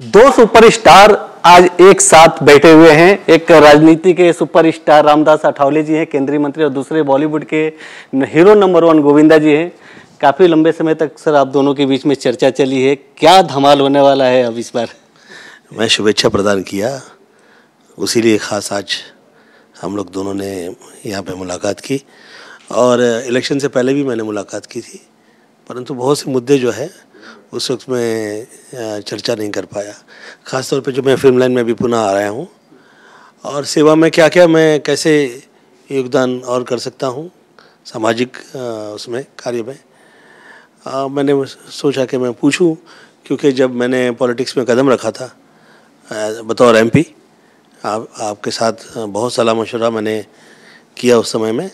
दो सुपरस्टार आज एक साथ बैठे हुए हैं। एक राजनीति के सुपरस्टार रामदास अठावले जी हैं, केंद्रीय मंत्री, और दूसरे बॉलीवुड के हीरो नंबर 1 गोविंदा जी हैं। काफी लंबे समय तक सर आप दोनों के बीच में चर्चा चली है, क्या धमाल होने वाला है अब इस बार? मैं शुभेच्छा प्रदान किया, उसी लिए खास आज हम लोग दोनों ने यहाँ पे मुलाकात की। और इलेक्शन से पहले भी मैंने मुलाकात की थी, परंतु बहुत से मुद्दे जो है उस वक्त मैं चर्चा नहीं कर पाया। ख़ास तौर पे जो मैं फिल्म लाइन में भी पुनः आ रहा हूँ और सेवा में क्या क्या मैं कैसे योगदान और कर सकता हूँ सामाजिक उसमें कार्य में, मैंने सोचा कि मैं पूछूं, क्योंकि जब मैंने पॉलिटिक्स में कदम रखा था बतौर एमपी, आपके साथ बहुत सलाह मशवरा मैंने किया उस समय में,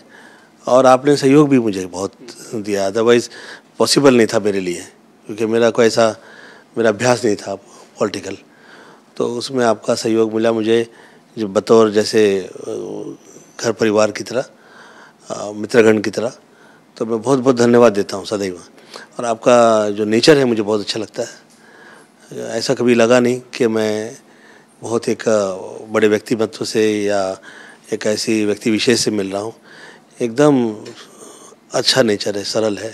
और आपने सहयोग भी मुझे बहुत दिया। अदरवाइज़ पॉसिबल नहीं था मेरे लिए, क्योंकि मेरा कोई ऐसा मेरा अभ्यास नहीं था पॉलिटिकल। तो उसमें आपका सहयोग मिला मुझे, जो बतौर जैसे घर परिवार की तरह, मित्रगण की तरह। तो मैं बहुत बहुत धन्यवाद देता हूँ सदैव। और आपका जो नेचर है मुझे बहुत अच्छा लगता है। ऐसा कभी लगा नहीं कि मैं बहुत एक बड़े व्यक्तिमत्व से या एक ऐसी व्यक्ति विशेष से मिल रहा हूँ। एकदम अच्छा नेचर है, सरल है,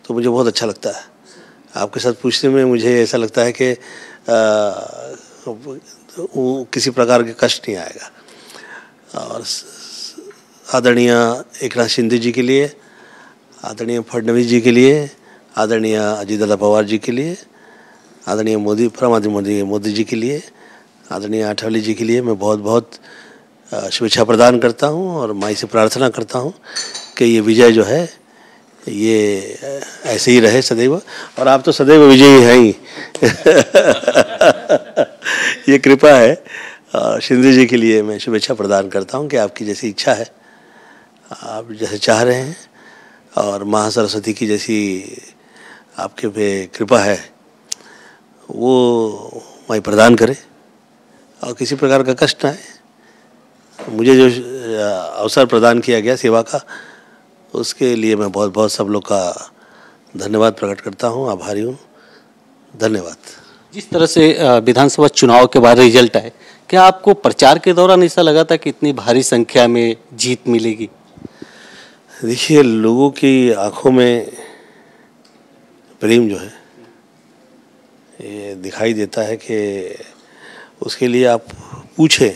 तो मुझे बहुत अच्छा लगता है। आपके साथ पूछने में मुझे ऐसा लगता है कि किसी प्रकार के कष्ट नहीं आएगा। और आदरणीय एकनाथ शिंदे जी के लिए, आदरणीय फडणवीस जी के लिए, आदरणीय अजीत पवार जी के लिए, आदरणीय मोदी जी के लिए, आदरणीय आठवले जी के लिए मैं बहुत बहुत शुभेच्छा प्रदान करता हूं और माई से प्रार्थना करता हूं कि ये विजय जो है ये ऐसे ही रहे सदैव। और आप तो सदैव विजयी हैं ही ये कृपा है। शिंदे जी के लिए मैं शुभेच्छा प्रदान करता हूं कि आपकी जैसी इच्छा है, आप जैसे चाह रहे हैं, और माँ सरस्वती की जैसी आपके पे कृपा है वो माई प्रदान करे और किसी प्रकार का कष्ट ना आए। मुझे जो अवसर प्रदान किया गया सेवा का, उसके लिए मैं बहुत बहुत सब लोग का धन्यवाद प्रकट करता हूँ, आभारी हूँ। धन्यवाद। जिस तरह से विधानसभा चुनाव के बाद रिजल्ट आए, क्या आपको प्रचार के दौरान ऐसा लगा था कि इतनी भारी संख्या में जीत मिलेगी? देखिए, लोगों की आंखों में प्रेम जो है ये दिखाई देता है कि उसके लिए आप पूछें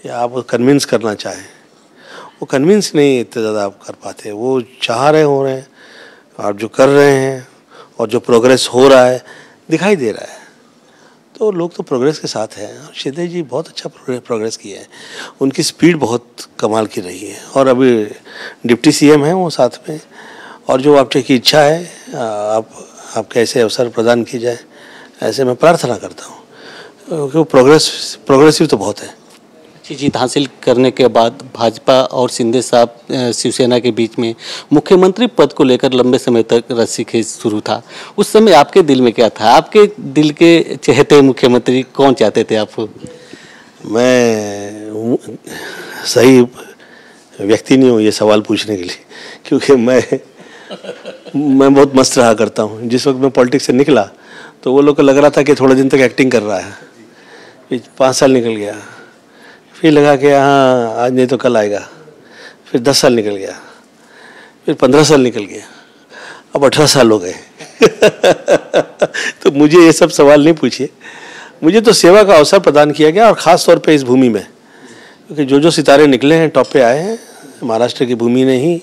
या आप कन्विंस करना चाहें, वो कन्विंस नहीं इतना ज़्यादा आप कर पाते। वो चाह रहे हो रहे हैं, आप जो कर रहे हैं और जो प्रोग्रेस हो रहा है दिखाई दे रहा है, तो लोग तो प्रोग्रेस के साथ हैं। शिंदे जी बहुत अच्छा प्रोग्रेस किए हैं, उनकी स्पीड बहुत कमाल की रही है, और अभी डिप्टी सीएम हैं वो साथ में। और जो आपकी इच्छा है आपके ऐसे अवसर प्रदान किए जाए, ऐसे मैं प्रार्थना करता हूँ, क्योंकि वो प्रोग्रेसिव तो बहुत है। अच्छी जीत हासिल करने के बाद भाजपा और शिंदे साहब शिवसेना के बीच में मुख्यमंत्री पद को लेकर लंबे समय तक रस्सीखेज शुरू था। उस समय आपके दिल में क्या था? आपके दिल के चहेते मुख्यमंत्री कौन चाहते थे आपको? मैं सही व्यक्ति नहीं हूँ ये सवाल पूछने के लिए, क्योंकि मैं बहुत मस्त रहा करता हूँ। जिस वक्त मैं पॉलिटिक्स से निकला तो वो लोग को लग रहा था कि थोड़े दिन तक एक्टिंग कर रहा है। फिर 5 साल निकल गया, फिर लगा कि हाँ आज नहीं तो कल आएगा, फिर 10 साल निकल गया, फिर 15 साल निकल गया, अब 18 साल हो गए तो मुझे ये सब सवाल नहीं पूछिए। मुझे तो सेवा का अवसर प्रदान किया गया, और ख़ास तौर पे इस भूमि में, क्योंकि जो सितारे निकले हैं, टॉप पे आए हैं, महाराष्ट्र की भूमि ने ही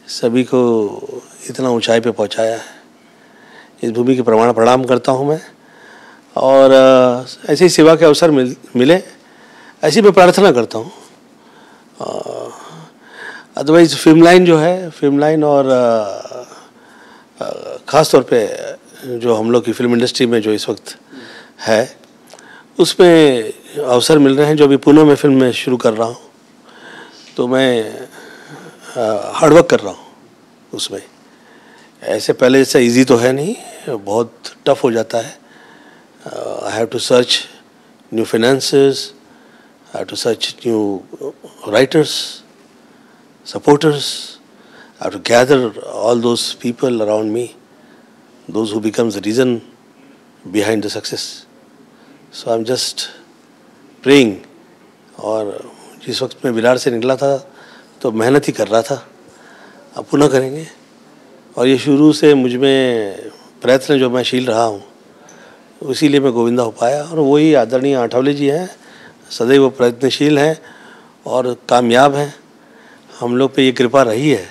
सभी को इतना ऊंचाई पे पहुंचाया है। इस भूमि के प्रणाम करता हूं मैं, और ऐसे ही सेवा के अवसर मिले ऐसी मैं प्रार्थना करता हूं। अदरवाइज फिल्म लाइन जो है, फिल्म लाइन और ख़ास तौर पे जो हम लोग की फिल्म इंडस्ट्री में जो इस वक्त है, उसमें अवसर मिल रहे हैं। जो अभी पुणे में फिल्म में शुरू कर रहा हूँ, तो मैं हार्डवर्क कर रहा हूँ उसमें। ऐसे पहले जैसा इजी तो है नहीं, बहुत टफ हो जाता है। I have to search new finances, I have to search new writers, supporters. I have to gather all those people around me, those who becomes the reason behind the success. So I'm just praying. और जिस वक्त मैं विरार से निकला था तो मेहनत ही कर रहा था, अब पुनः करेंगे। और ये शुरू से मुझ में प्रयत्न जो मैं शील रहा हूँ, इसीलिए मैं गोविंदा हो पाया। और वही आदरणीय आठवले जी हैं, सदैव प्रयत्नशील हैं और कामयाब हैं। हम लोग पे ये कृपा रही है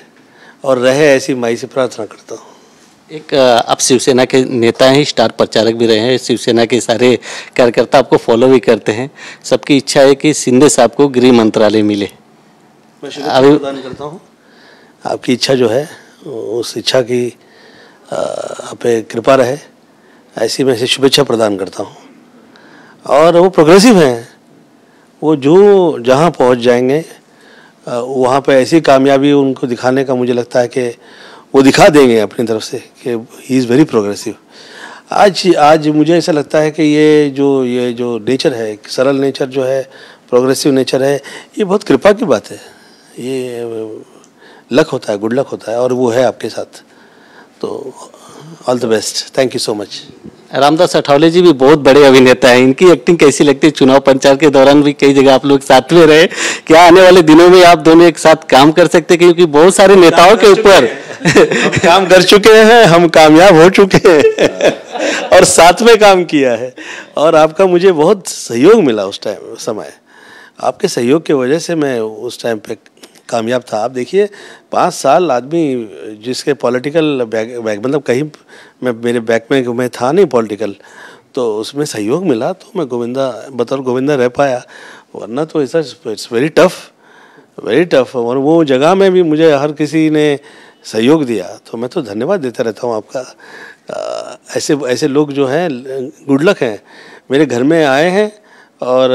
और रहे, ऐसी माई से प्रार्थना करता हूँ। एक आप शिवसेना के नेता हैं, स्टार प्रचारक भी रहे हैं, शिवसेना के सारे कार्यकर्ता आपको फॉलो भी करते हैं। सबकी इच्छा है कि शिंदे साहब को गृह मंत्रालय मिले। मैं शुभेच्छा प्रदान करता हूँ। आपकी इच्छा जो है, उस इच्छा की आप पे कृपा रहे, ऐसी मैं शुभेच्छा प्रदान करता हूँ। और वो प्रोग्रेसिव हैं, वो जो जहाँ पहुँच जाएंगे वहाँ पे ऐसी कामयाबी उनको दिखाने का मुझे लगता है कि वो दिखा देंगे अपनी तरफ से कि ही इज़ वेरी प्रोग्रेसिव। आज मुझे ऐसा लगता है कि ये जो नेचर है, एक सरल नेचर जो है, प्रोग्रेसिव नेचर है, ये बहुत कृपा की बात है। ये लक होता है, गुड लक होता है, और वो है आपके साथ। तो all the best, thank you so much. Ramdas Athawale ji भी बहुत बड़े अभिनेता हैं, इनकी एक्टिंग कैसी लगती है? चुनाव प्रचार के दौरान भी कई जगह आप लोग साथ में रहे, क्या आने वाले दिनों में आप दोनों एक साथ काम कर सकते हैं? क्योंकि बहुत सारे नेताओं के ऊपर हम काम कर चुके हैं, हम कामयाब हो चुके हैं और साथ में काम किया है। और आपका मुझे बहुत सहयोग मिला उस टाइम, समय आपके सहयोग की वजह से मैं उस टाइम पे कामयाब था। आप देखिए 5 साल आदमी जिसके पॉलिटिकल बैक मतलब कहीं मेरे बैक में मैं था नहीं पॉलिटिकल, तो उसमें सहयोग मिला तो मैं बतौर गोविंदा रह पाया, वरना तो ऐसा इट्स वेरी टफ। और वो जगह में भी मुझे हर किसी ने सहयोग दिया, तो मैं तो धन्यवाद देता रहता हूँ आपका। ऐसे लोग जो हैं गुड लक हैं, मेरे घर में आए हैं। और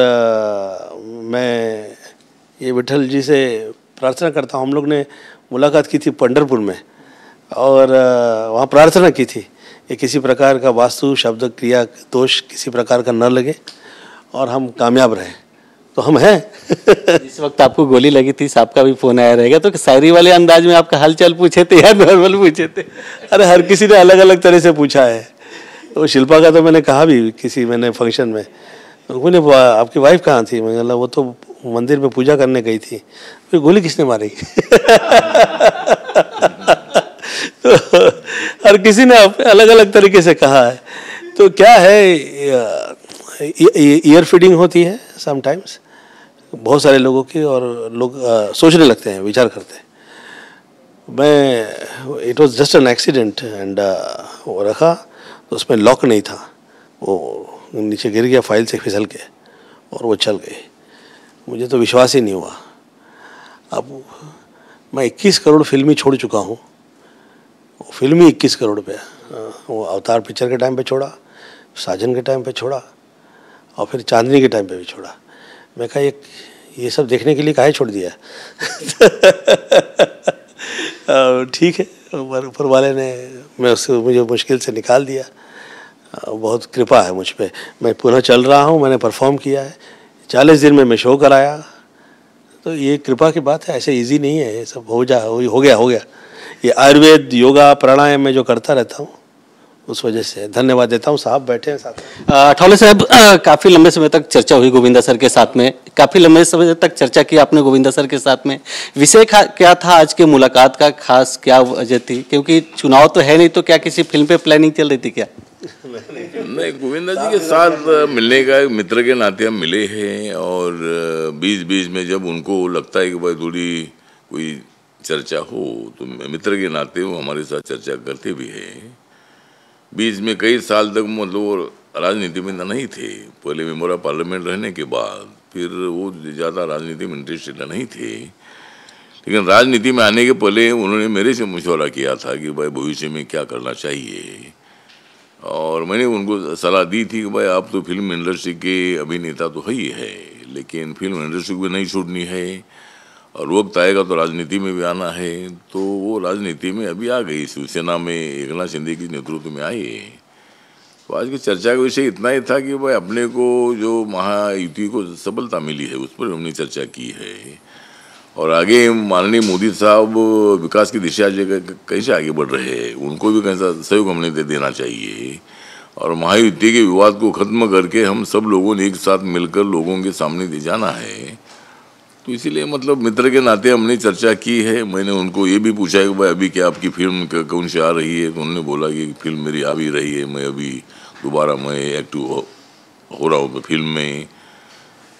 मैं ये विठल जी से प्रार्थना करता हूँ। हम लोग ने मुलाकात की थी पंढरपुर में, और वहाँ प्रार्थना की थी कि किसी प्रकार का वास्तु शब्द क्रिया दोष किसी प्रकार का न लगे और हम कामयाब रहें, तो हम हैं। जिस वक्त आपको गोली लगी थी, साहब का भी फोन आया रहेगा, तो शायरी वाले अंदाज में आपका हालचाल पूछे थे या नॉर्मल पूछे थे? अरे हर किसी ने अलग अलग तरह से पूछा है। तो शिल्पा का तो मैंने कहा भी मैंने फंक्शन में, बोले आपकी वाइफ कहाँ थी? मैंने बोला वो तो मंदिर में पूजा करने गई थी। फिर गोली किसने मारी? तो हर किसी ने अलग अलग तरीके से कहा है। तो क्या है, ईयर फीडिंग होती है समटाइम्स बहुत सारे लोगों की, और लोग सोचने लगते हैं, विचार करते हैं। It was just an accident and वो रखा तो उसमें लॉक नहीं था, वो नीचे गिर गया फाइल से फिसल के, और वो चल गई। मुझे तो विश्वास ही नहीं हुआ। अब मैं 21 करोड़ फिल्म ही छोड़ चुका हूँ, फिल्म ही 21 करोड़ पे। वो अवतार पिक्चर के टाइम पे छोड़ा, साजन के टाइम पे छोड़ा, और फिर चांदनी के टाइम पे भी छोड़ा। मैं कहा ये सब देखने के लिए काहे छोड़ दिया? ठीक है, ऊपर वाले ने मुझे मुश्किल से निकाल दिया। बहुत कृपा है मुझ पे। मैं पुनः चल रहा हूँ, मैंने परफॉर्म किया है, 40 दिन में मैं शो कराया, तो ये कृपा की बात है। ऐसे इजी नहीं है, ये सब हो गया। ये आयुर्वेद योगा प्राणायाम में जो करता रहता हूँ, उस वजह से धन्यवाद देता हूँ। साहब बैठे हैं साथ। अठावले साहब, काफ़ी लंबे समय तक चर्चा हुई गोविंदा सर के साथ में, काफ़ी लंबे समय तक चर्चा की आपने गोविंदा सर के साथ में। विषय क्या था आज के मुलाकात का, खास क्या वजह थी? क्योंकि चुनाव तो है नहीं, तो क्या किसी फिल्म पे प्लानिंग चल रही थी क्या? नहीं, गोविंदा जी के साथ मिलने का एक मित्र के नाते हम मिले हैं, और बीच में जब उनको लगता है कि भाई थोड़ी कोई चर्चा हो, तो मित्र के नाते वो हमारे साथ चर्चा करते भी हैं। बीच में कई साल तक मतलब वो राजनीति में नहीं थे। पहले मेंबर ऑफ पार्लियामेंट रहने के बाद फिर वो ज़्यादा राजनीति में इंटरेस्टेड नहीं थे, लेकिन राजनीति में आने के पहले उन्होंने मेरे से मशवरा किया था कि भाई भविष्य में क्या करना चाहिए, और मैंने उनको सलाह दी थी कि भाई आप तो फिल्म इंडस्ट्री के अभिनेता तो ही है, लेकिन फिल्म इंडस्ट्री को भी नहीं छोड़नी है, और वक्त आएगा तो राजनीति में भी आना है। तो वो राजनीति में अभी आ गई, शिवसेना में एकनाथ शिंदे के नेतृत्व में आए। तो आज की चर्चा का विषय इतना ही था कि भाई अपने को जो महायुति को सफलता मिली है उस पर हमने चर्चा की है, और आगे माननीय मोदी साहब विकास की दिशा कैसे आगे बढ़ रहे हैं, उनको भी कैसा सहयोग हमने दे देना चाहिए। और महायुति के विवाद को खत्म करके हम सब लोगों ने एक साथ मिलकर लोगों के सामने ले जाना है। तो इसीलिए मतलब मित्र के नाते हमने चर्चा की है। मैंने उनको ये भी पूछा है कि भाई अभी क्या आपकी फिल्म कौन सी आ रही है, तो उन्होंने बोला कि फिल्म मेरी आ भी रही है, मैं अभी दोबारा मैं एक्टिव हो रहा हूँ फिल्म में।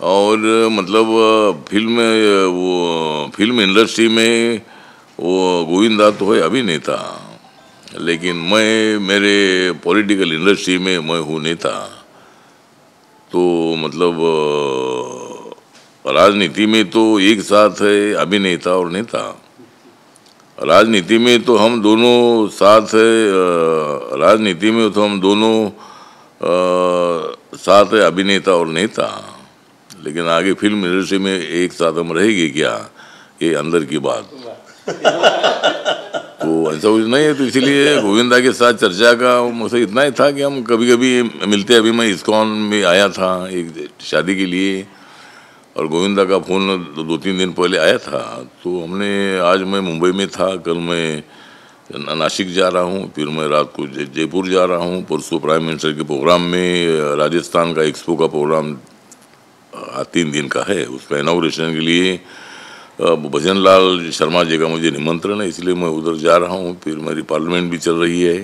और मतलब फिल्म इंडस्ट्री में वो गोविंदा तो है अभिनेता, लेकिन मैं मेरे पॉलिटिकल इंडस्ट्री में मैं हूँ नेता। तो मतलब राजनीति में तो एक साथ है अभिनेता और नेता। राजनीति में तो हम दोनों साथ है, राजनीति में तो हम दोनों साथ है अभिनेता और नेता, लेकिन आगे फिल्म इंडस्ट्री में एक साथ हम रहेंगे क्या, ये अंदर की बात। तो ऐसा कुछ नहीं है। तो इसीलिए गोविंदा के साथ चर्चा का मुझसे इतना ही था कि हम कभी कभी मिलते। अभी मैं इस्कॉन में आया था एक शादी के लिए, और गोविंदा का फ़ोन 2-3 दिन पहले आया था। तो हमने, आज मैं मुंबई में था, कल मैं नासिक जा रहा हूँ, फिर मैं रात को जयपुर जा रहा हूँ, परसों प्राइम मिनिस्टर के प्रोग्राम में राजस्थान का एक्सपो का प्रोग्राम 3 दिन का है, उसका इनॉग्रेशन के लिए भजन लाल शर्मा जी का मुझे निमंत्रण है, इसलिए मैं उधर जा रहा हूँ। फिर मेरी पार्लियामेंट भी चल रही है,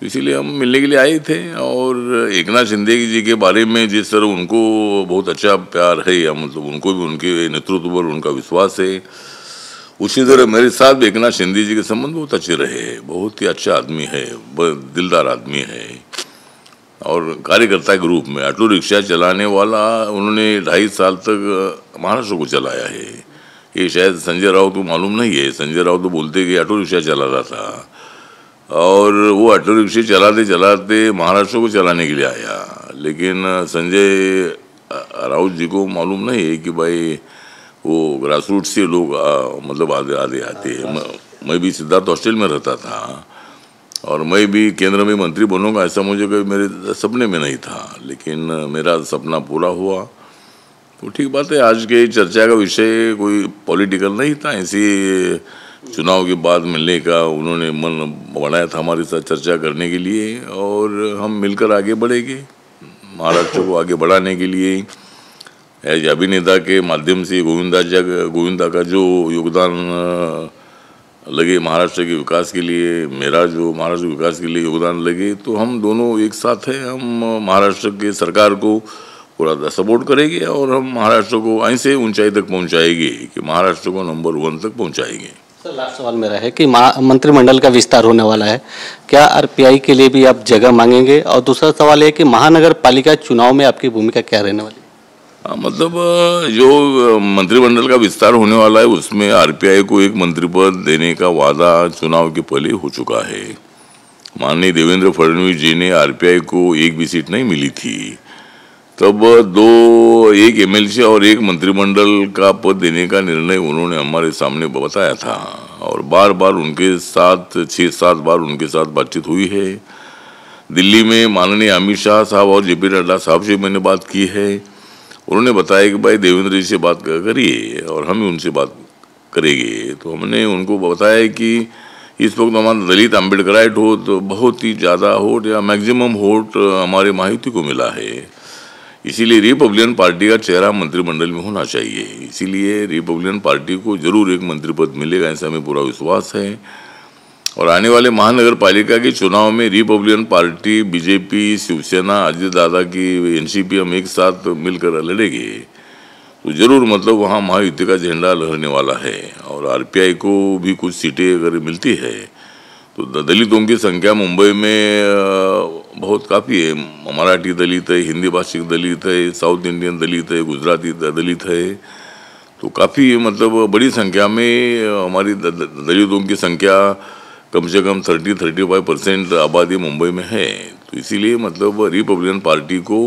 तो इसीलिए हम मिलने के लिए आए थे। और एकनाथ शिंदे जी के बारे में जिस तरह उनको बहुत अच्छा प्यार है, या मतलब उनको भी उनके नेतृत्व पर उनका विश्वास है, उसी तरह मेरे साथ भी एकनाथ शिंदे जी के संबंध बहुत अच्छे रहे हैं। बहुत ही अच्छा आदमी है, दिलदार आदमी है, और कार्यकर्ता के रूप में ऑटो रिक्शा चलाने वाला उन्होंने 2.5 साल तक महाराष्ट्र को चलाया है। ये शायद संजय राउत को मालूम नहीं है। संजय राउत तो बोलते कि ऑटो रिक्शा चलाता था, और वो ऑटो रिक्शे चलाते चलाते महाराष्ट्र को चलाने के लिए आया, लेकिन संजय राउत जी को मालूम नहीं है कि भाई वो ग्रास रूट से लोग मतलब आधे आते हैं। मैं भी सिद्धार्थ हॉस्टल में रहता था, और मैं भी केंद्र में मंत्री बनूंगा ऐसा मुझे कभी मेरे सपने में नहीं था, लेकिन मेरा सपना पूरा हुआ। तो ठीक बात है, आज के चर्चा का विषय कोई पॉलिटिकल नहीं था, ऐसी चुनाव के बाद मिलने का उन्होंने मन बनाया था हमारे साथ चर्चा करने के लिए, और हम मिलकर आगे बढ़ेंगे महाराष्ट्र को आगे बढ़ाने के लिए। एज अभिनेता के माध्यम से गोविंदा का जो योगदान लगे महाराष्ट्र के विकास के लिए, मेरा जो महाराष्ट्र के विकास के लिए योगदान लगे, तो हम दोनों एक साथ हैं। हम महाराष्ट्र के सरकार को पूरा सपोर्ट करेंगे, और हम महाराष्ट्र को ऐसे ऊंचाई तक पहुंचाएंगे कि महाराष्ट्र को नंबर 1 तक पहुंचाएंगे। सर, लास्ट सवाल मेरा है कि मंत्रिमंडल का विस्तार होने वाला है, क्या आरपीआई के लिए भी आप जगह मांगेंगे? और दूसरा सवाल है कि महानगर पालिका चुनाव में आपकी भूमिका क्या रहने वाली? मतलब जो मंत्रिमंडल का विस्तार होने वाला है, उसमें आरपीआई को एक मंत्री पद देने का वादा चुनाव के पहले हो चुका है। माननीय देवेंद्र फडणवीस जी ने आरपीआई को एक भी सीट नहीं मिली थी, तब एक एमएलसी और एक मंत्रिमंडल का पद देने का निर्णय उन्होंने हमारे सामने बताया था, और बार बार उनके साथ 6-7 बार उनके साथ बातचीत हुई है। दिल्ली में माननीय अमित शाह साहब और जेपी नड्डा साहब से मैंने बात की है। उन्होंने बताया कि भाई देवेंद्र जी से बात करिए, और हम उनसे बात करेंगे। तो हमने उनको बताया कि इस वक्त हमारा दलित अम्बेडकराइट हो तो बहुत ही ज़्यादा वोट या मैक्सिमम वोट हमारे महायुति को मिला है, इसीलिए रिपब्लिकन पार्टी का चेहरा मंत्रिमंडल में होना चाहिए। इसीलिए रिपब्लिकन पार्टी को जरूर एक मंत्री पद मिलेगा, ऐसा हमें पूरा विश्वास है। और आने वाले महानगर पालिका के चुनाव में Republican party, BJP, Shivsena, Ajay Dada की एनसीपी हम एक साथ मिलकर लड़ेंगे, तो जरूर मतलब वहाँ महायुति का झंडा लहरने वाला है। और आरपीआई को भी कुछ सीटें अगर मिलती है तो दलितों की संख्या मुंबई में बहुत काफ़ी है। मराठी दलित है, हिंदी भाषिक दलित है, साउथ इंडियन दलित है, गुजराती दलित है, तो काफ़ी मतलब बड़ी संख्या में हमारी दलितों की संख्या कम से कम 30-35% आबादी मुंबई में है। तो इसीलिए मतलब रिपब्लिकन पार्टी को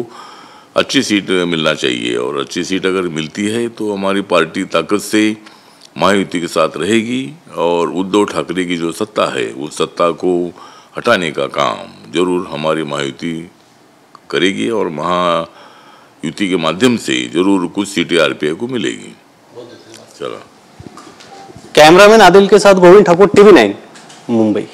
अच्छी सीट मिलना चाहिए, और अच्छी सीट अगर मिलती है तो हमारी पार्टी ताकत से महायुति के साथ रहेगी, और उद्धव ठाकरे की जो सत्ता है उस सत्ता को हटाने का काम जरूर हमारी महायुति करेगी, और महायुति के माध्यम से जरूर कुछ सीटें आरपीआई को मिलेगी। चलो, कैमरामैन आदिल के साथ गोविंद ठाकुर, TV9 मुंबई।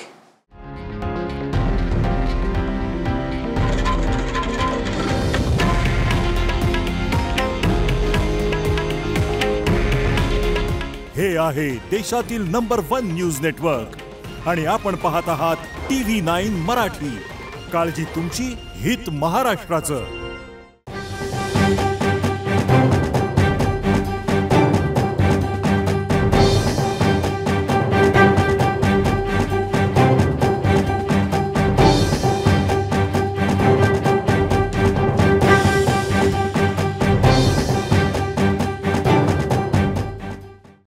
आहे देशातील नंबर 1 न्यूज नेटवर्क आणि आपण पाहत आहात TV9 मराठी। काळजी तुमची, हित महाराष्ट्राचं।